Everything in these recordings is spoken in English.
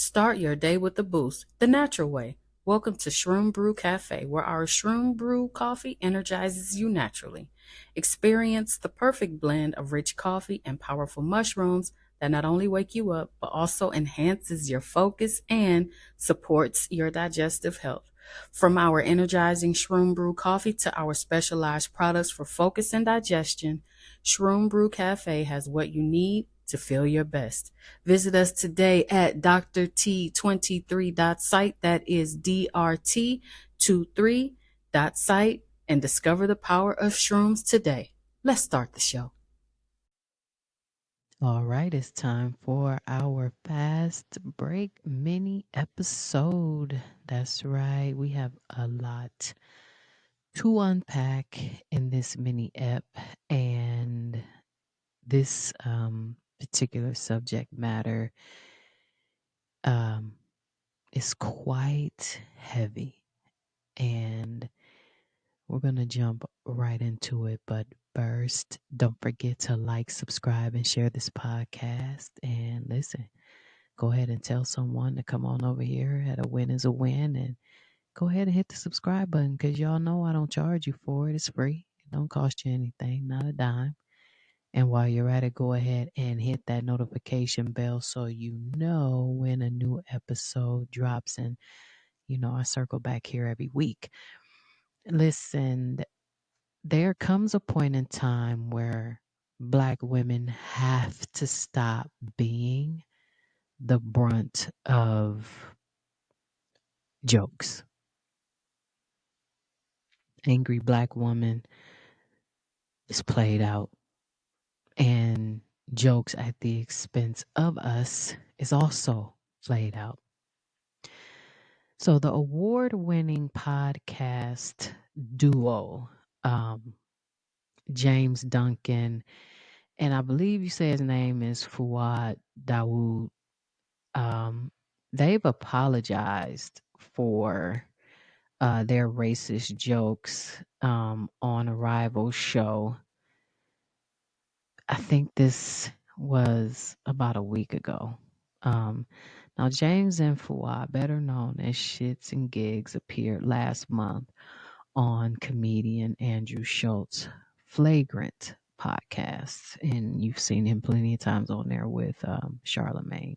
Start your day with a boost, the natural way. Welcome to Shroom Brew Cafe, where our Shroom Brew coffee energizes you naturally. Experience the perfect blend of rich coffee and powerful mushrooms that not only wake you up, but also enhances your focus and supports your digestive health. From our energizing Shroom Brew coffee to our specialized products for focus and digestion, Shroom Brew Cafe has what you need to feel your best. Visit us today at Dr. T23 site, that is DRT23 site, and discover the power of shrooms today. Let's start the show. All right, it's time for our fast break mini episode. That's right, we have a lot to unpack in this mini ep, and this particular subject matter um, is quite heavy, and we're going to jump right into it. But first, don't forget to like, subscribe, and share this podcast. And listen, go ahead and tell someone to come on over here at A Win is a Win, and go ahead and hit the subscribe button, because y'all know I don't charge you for it. It's free. It don't cost you anything, not a dime. And while you're at it, go ahead and hit that notification bell so you know when a new episode drops. And, I circle back here every week. Listen, there comes a point in time where Black women have to stop being the brunt of jokes. Angry Black woman is played out, and jokes at the expense of us is also played out. So the award-winning podcast duo, um, James Duncan, and I believe you say his name is Fuad Dawood. They've apologized for their racist jokes on a rival show. I think this was about a week ago. Um, Now, James and Fuad, better known as Shits and Gigs, appeared last month on comedian Andrew Shulz Flagrant podcast, and you've seen him plenty of times on there with Charlemagne.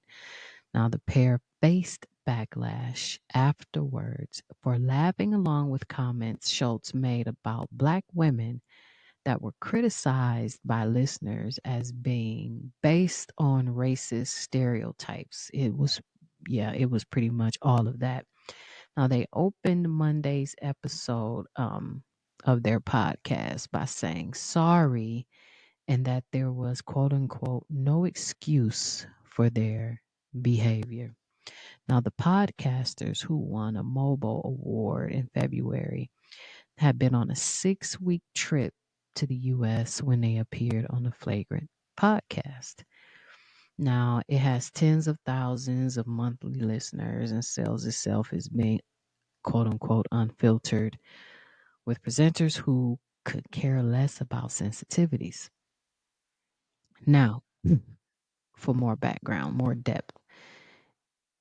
Now, the pair faced backlash afterwards for laughing along with comments Schultz made about Black women that were criticized by listeners as being based on racist stereotypes. It was pretty much all of that. Now, they opened Monday's episode of their podcast by saying sorry, and that there was, quote unquote, no excuse for their behavior. Now, the podcasters who won a mobile award in February had been on a 6-week trip to the U.S. when they appeared on the Flagrant podcast. Now, it has tens of thousands of monthly listeners and sells itself as being, quote unquote, unfiltered, with presenters who could care less about sensitivities. Now, for more background, more depth,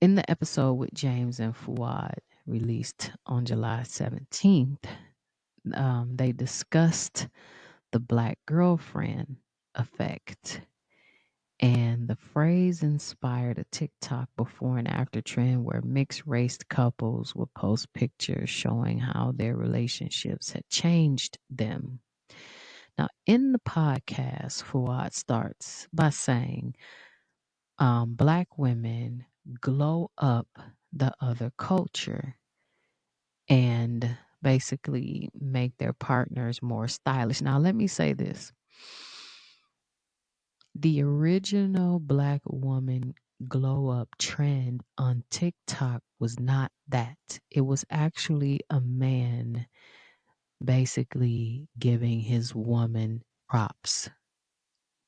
in the episode with James and Fuad, released on July 17th, they discussed the Black girlfriend effect. And the phrase inspired a TikTok before and after trend where mixed race couples would post pictures showing how their relationships had changed them. Now, in the podcast, Fuad starts by saying, Black women glow up the other culture and basically make their partners more stylish. Now, let me say this. The original Black woman glow up trend on TikTok was not that. It was actually a man basically giving his woman props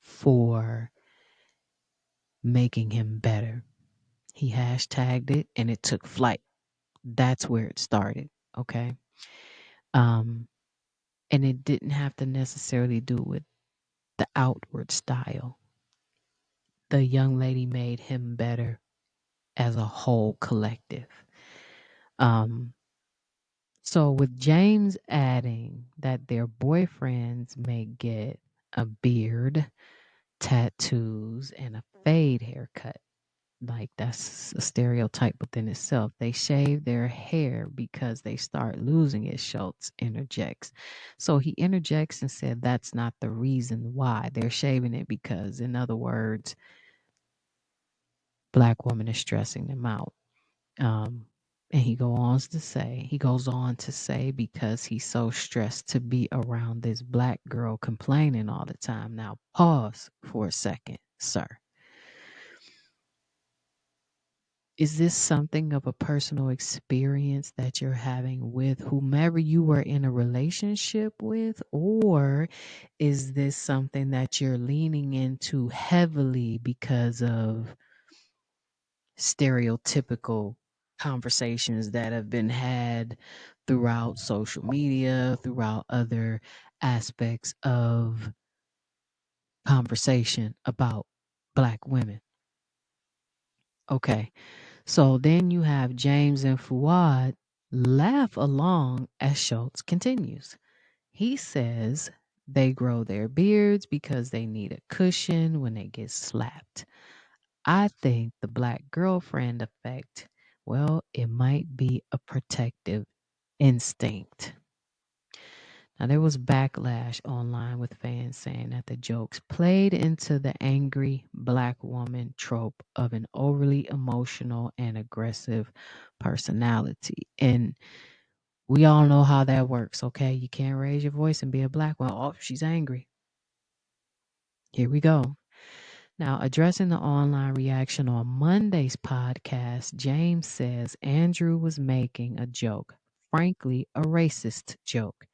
for making him better. He hashtagged it and it took flight. That's where it started. Okay. Um, and it didn't have to necessarily do with the outward style. The young lady made him better as a whole collective. Um, so with James adding that their boyfriends may get a beard, tattoos, and a fade haircut. Like that's a stereotype within itself. They shave their hair because they start losing it, Schultz interjects. So he interjects and said that's not the reason why they're shaving it because, in other words, black woman is stressing them out. Um, and he goes on to say because he's so stressed to be around this black girl complaining all the time. Now pause for a second, sir. Is this something of a personal experience that you're having with whomever you were in a relationship with? Or is this something that you're leaning into heavily because of stereotypical conversations that have been had throughout social media, throughout other aspects of conversation about Black women? Okay. So then you have James and Fuad laugh along as Schultz continues. He says they grow their beards because they need a cushion when they get slapped. I think the black girlfriend effect, well, it might be a protective instinct. Now, there was backlash online with fans saying that the jokes played into the angry black woman trope of an overly emotional and aggressive personality. And we all know how that works, okay? You can't raise your voice and be a black one. Oh, she's angry. Here we go. Now, addressing the online reaction on Monday's podcast, James says Andrew was making a joke, frankly, a racist joke,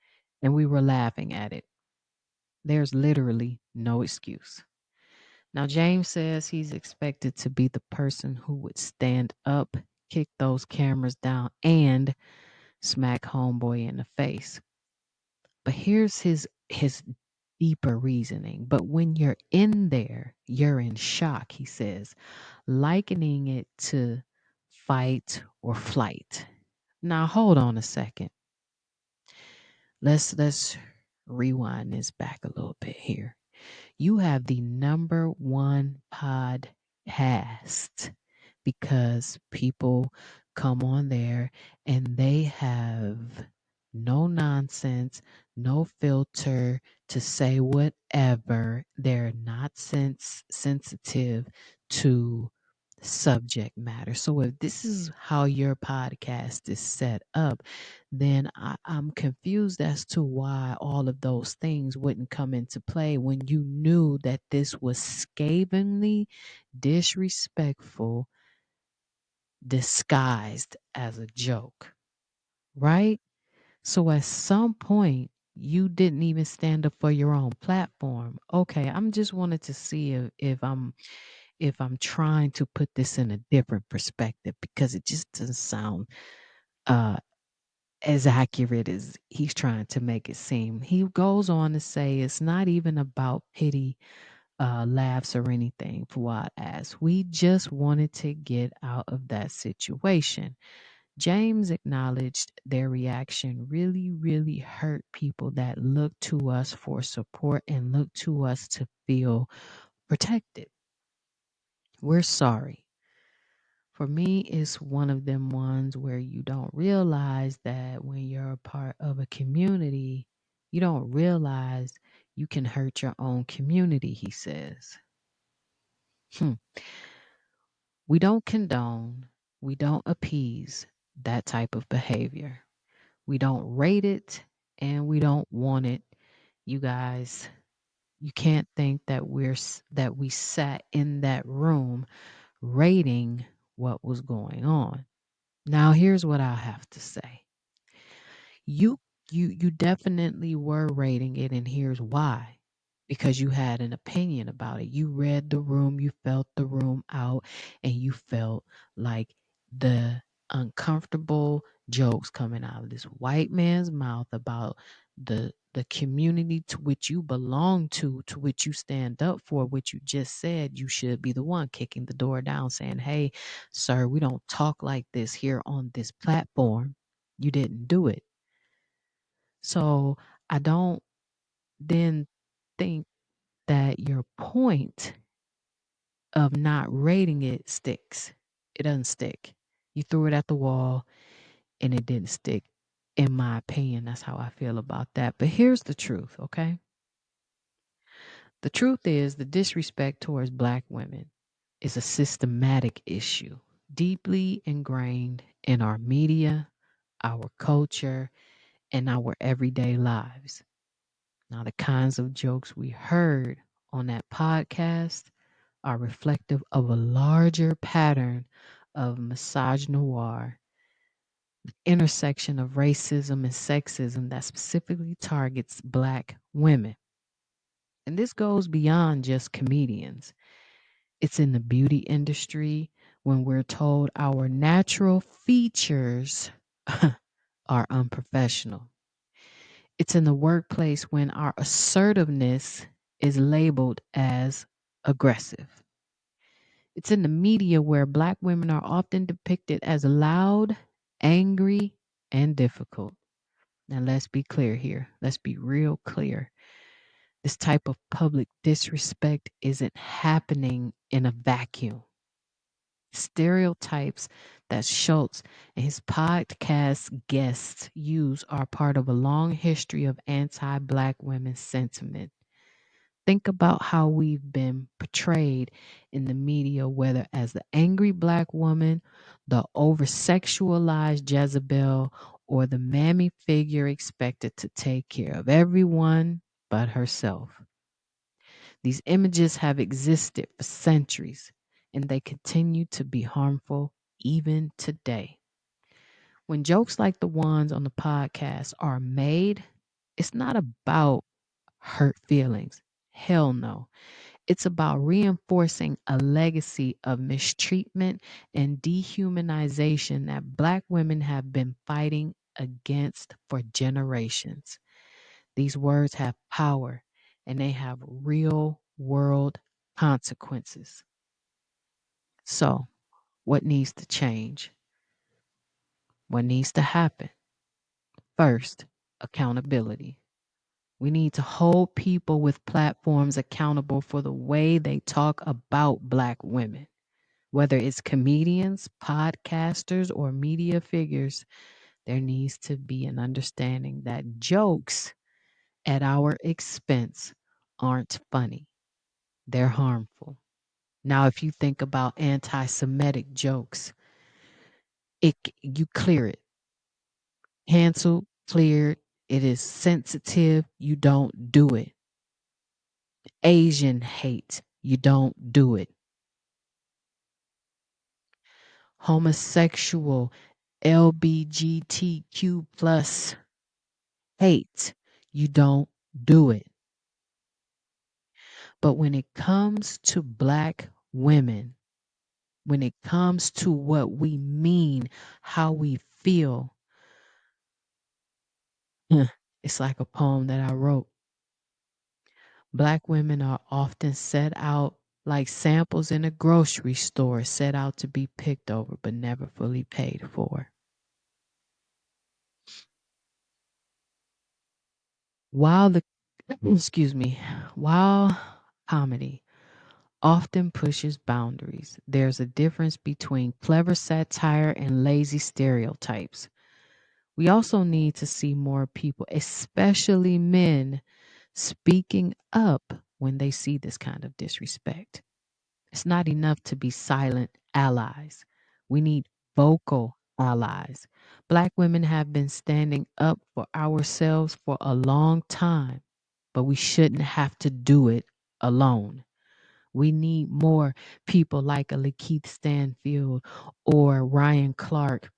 and we were laughing at it. There's literally no excuse. Now, James says he's expected to be the person who would stand up, kick those cameras down, and smack Homeboy in the face. But here's his deeper reasoning. But when you're in there, you're in shock, he says, likening it to fight or flight. Now, hold on a second. Let's rewind this back a little bit here. You have the number one podcast because people come on there and they have no nonsense, no filter to say whatever. They're not sensitive to subject matter. So if this is how your podcast is set up, then I'm confused as to why all of those things wouldn't come into play when you knew that this was scathingly disrespectful, disguised as a joke, right? So at some point, you didn't even stand up for your own platform. Okay, I'm just wanted to see if I'm trying to put this in a different perspective because it just doesn't sound uh as accurate as he's trying to make it seem. He goes on to say it's not even about pity laughs or anything. Fuad asks, we just wanted to get out of that situation. James acknowledged their reaction really, really hurt people that look to us for support and look to us to feel protected. We're sorry. For me, it's one of them ones where you don't realize that when you're a part of a community, you don't realize you can hurt your own community, he says. Hmm. We don't condone, we don't appease that type of behavior. We don't rate it and we don't want it. You guys, you can't think that that we sat in that room rating what was going on. Now, here's what I have to say. You you definitely were rating it, and here's why. Because you had an opinion about it. You read the room, you felt the room out, and you felt like the uncomfortable jokes coming out of this white man's mouth about the the community to which you belong to which you stand up for, which you just said, you should be the one kicking the door down saying, hey, sir, we don't talk like this here on this platform. You didn't do it. So I don't then think that your point of not rating it sticks. It doesn't stick. You threw it at the wall and it didn't stick. In my opinion, that's how I feel about that. But here's the truth, okay? The truth is the disrespect towards Black women is a systematic issue, deeply ingrained in our media, our culture, and our everyday lives. Now, the kinds of jokes we heard on that podcast are reflective of a larger pattern of misogynoir, the intersection of racism and sexism that specifically targets Black women. And this goes beyond just comedians. It's in the beauty industry when we're told our natural features are unprofessional. It's in the workplace when our assertiveness is labeled as aggressive. It's in the media where Black women are often depicted as loud, angry, and difficult. Now, let's be clear here. Let's be real clear. This type of public disrespect isn't happening in a vacuum. Stereotypes that Schultz and his podcast guests use are part of a long history of anti Black women sentiment. Think about how we've been portrayed in the media, whether as the angry Black woman, the over sexualized Jezebel, or the mammy figure expected to take care of everyone but herself. These images have existed for centuries and they continue to be harmful even today. When jokes like the ones on the podcast are made, it's not about hurt feelings. Hell no. It's about reinforcing a legacy of mistreatment and dehumanization that Black women have been fighting against for generations. These words have power and they have real world consequences. So, what needs to change? What needs to happen? First, accountability. We need to hold people with platforms accountable for the way they talk about Black women. Whether it's comedians, podcasters, or media figures, there needs to be an understanding that jokes at our expense aren't funny, they're harmful. Now, if you think about anti Semitic jokes, you clear it, canceled, cleared. It is sensitive. You don't do it. Asian hate. You don't do it. Homosexual, LBGTQ plus hate. You don't do it. But when it comes to Black women, when it comes to what we mean, how we feel, it's like a poem that I wrote. Black women are often set out like samples in a grocery store, set out to be picked over but never fully paid for. While the excuse me, while comedy often pushes boundaries, there's a difference between clever satire and lazy stereotypes. We also need to see more people, especially men, speaking up when they see this kind of disrespect. It's not enough to be silent allies. We need vocal allies. Black women have been standing up for ourselves for a long time, but we shouldn't have to do it alone. We need more people like a Lakeith Stanfield or Ryan Clark,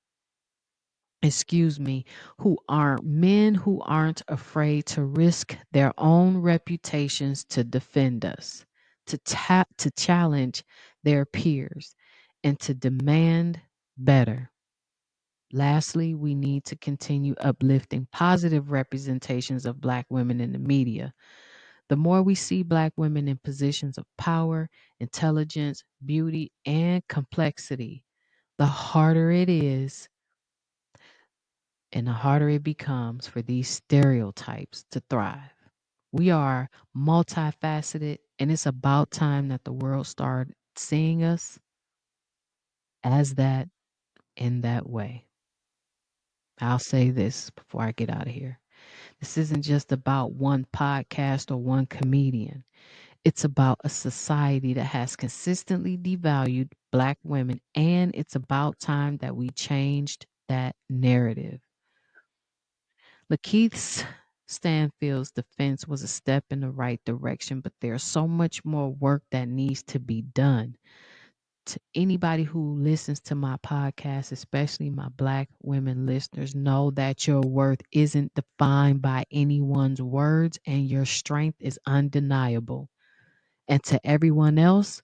who are men who aren't afraid to risk their own reputations to defend us, to challenge their peers, and to demand better. Lastly, we need to continue uplifting positive representations of Black women in the media. The more we see Black women in positions of power, intelligence, beauty, and complexity, the harder it is and the harder it becomes for these stereotypes to thrive. We are multifaceted, and it's about time that the world started seeing us as that in that way. I'll say this before I get out of here. This isn't just about one podcast or one comedian. It's about a society that has consistently devalued Black women, and it's about time that we changed that narrative. Lakeith Stanfield's defense was a step in the right direction, but there's so much more work that needs to be done. To anybody who listens to my podcast, especially my Black women listeners, know that your worth isn't defined by anyone's words and your strength is undeniable. And to everyone else,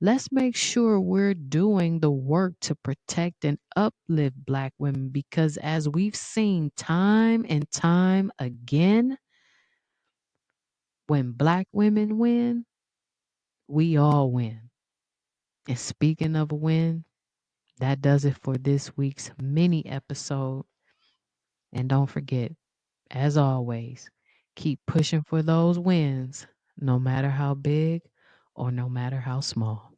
let's make sure we're doing the work to protect and uplift Black women because, as we've seen time and time again, when Black women win, we all win. And speaking of a win, that does it for this week's mini episode. And don't forget, as always, keep pushing for those wins, no matter how big or no matter how small.